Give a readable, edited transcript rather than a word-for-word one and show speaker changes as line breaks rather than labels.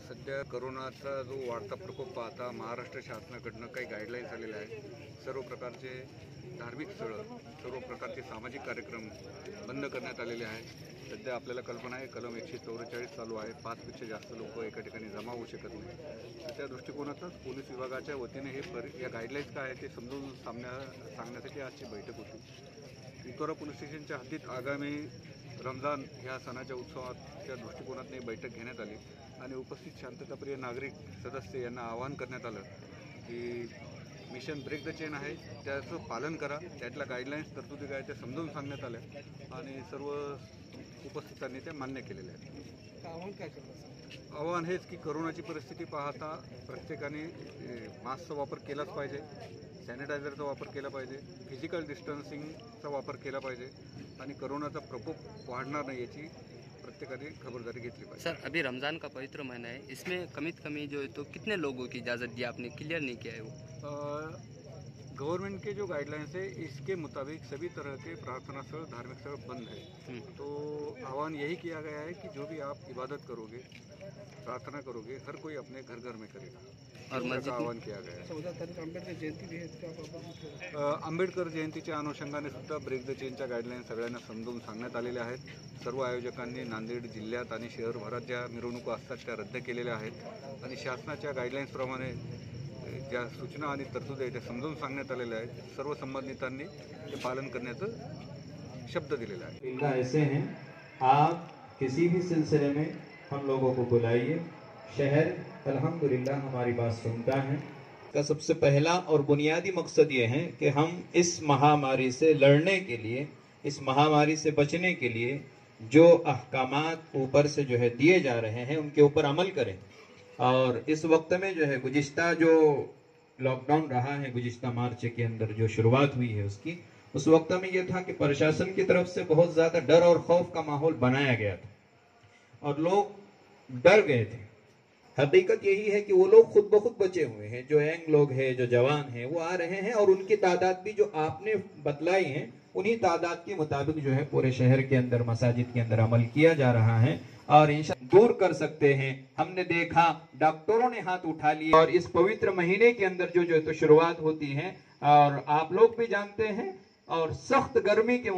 सध्या करोनाचा जो वाढता प्रकोप पाहता महाराष्ट्र शासनाकडनं काही गाईडलाईन्स आलेल्या आहेत। सर्व प्रकारचे धार्मिक स्थळं, सर्व प्रकारचे सामाजिक कार्यक्रम बंद करण्यात आलेले आहेत। सध्या आपल्याला कल्पना आहे कलम 144 चालू आहे। 5 पेक्षा जास्त लोक एका ठिकाणी जमा होऊ शकत नाही। त्या दृष्टिकोनातच पोलीस विभागाच्या वतीने या गाईडलाईन्स काय आहे ते समजून सांगण्यासाठी आजची बैठक होती। इतोरा पोलीस स्टेशनच्या हद्दीत आगामी रमजान ह्या सणाच्या उत्सवाच्या दृष्टिकोनातून बैठक घेण्यात आली आणि उपस्थित शांतताप्रिय नागरिक सदस्य यांना आवाहन करण्यात आलं की मिशन ब्रेक द चेन आहे, त्याचं पालन करा। त्यातल्या गाईडलाईन्स तरतुदी काय त्या समजून सांगण्यात आल्या आणि सर्व उपस्थितांनी त्या मान्य केलेल्या आहेत।
आव्हान काय करणार?
आव्हान हेच की करोनाची परिस्थिती पाहता प्रत्येकाने मास्कचा वापर केलाच पाहिजे, सॅनिटायझरचा वापर केला पाहिजे, फिजिकल डिस्टन्सिंगचा वापर केला पाहिजे आणि कोरोनाचा प्रकोप वाढणार नाही याची प्रत्येकाने खबरदारी घेतली पाहिजे।
सर, अभी रमज़ान का पवित्र महीना है, इसमें कमित कमी जो है तो कितने लोगों की इजाज़त दी आपने, क्लियर नहीं किया है वो?
गवर्नमेंट के जो गाइडलाइंस है इसके मुताबिक सभी तरह के प्रार्थना स्थल, धार्मिक स्थल बंद है। तो आह्वान यही किया गया है कि जो भी आप इबादत करोगे, प्रार्थना करोगे, हर कोई अपने घर घर में करेगा और मस्जिद आह्वान किया गया है।
14 तारीख आंबेडकर जयंती भी है,
आंबेडकर जयंतीच्या अनुषंगाने सुद्धा ब्रेक द चेनच्या गाईडलाईन्स सगळ्यांना समजून सांगण्यात आलेल्या आहेत। सर्व आयोजकांनी नांदेड जिल्ह्यात आणि शहरभरात ज्या मिरवणुका असतात त्या रद्द केलेल्या आहेत आणि शासनाच्या गाईडलाईन्सप्रमाणे ज्या सूचना आणि तरतुदी आहेत त्या समजून सांगण्यात आलेल्या आहेत। सर्व संबंधितांनी ते पालन करण्याचं शब्द दिलेला आहे।
ऐसे हैं, आप किसी भी सिलसिले में हम लोगों को बुलाइए। शहर अल्हम्दुलिल्लाह हमारी बात सुनता है। का सबसे पहला और बुनियादी मकसद ये है कि हम इस महामारी से लड़ने के लिए, इस महामारी से बचने के लिए जो अहकामात ऊपर से जो है दिए जा रहे हैं उनके ऊपर अमल करें। और इस वक्त में जो है गुज़िश्ता जो लॉकडाउन रहा है, गुज़िश्ता मार्च के अंदर जो शुरुआत हुई है उसकी, उस वक्त में यह था कि प्रशासन की तरफ से बहुत ज्यादा डर और खौफ का माहौल बनाया गया था और लोग डर गए थे। हकीकत यही है कि वो लोग खुद ब खुद बचे हुए हैं। जो यंग लोग हैं, जो जवान हैं, वो आ रहे हैं और उनकी तादाद भी जो आपने बतलाई है उन्हीं तादाद के मुताबिक जो है पूरे शहर के अंदर, मसाजिद के अंदर अमल किया जा रहा है और इंशाअल्लाह दूर कर सकते हैं। हमने देखा डॉक्टरों ने हाथ उठा लिया और इस पवित्र महीने के अंदर जो है तो शुरुआत होती है और आप लोग भी जानते हैं और सख्त गर्मी के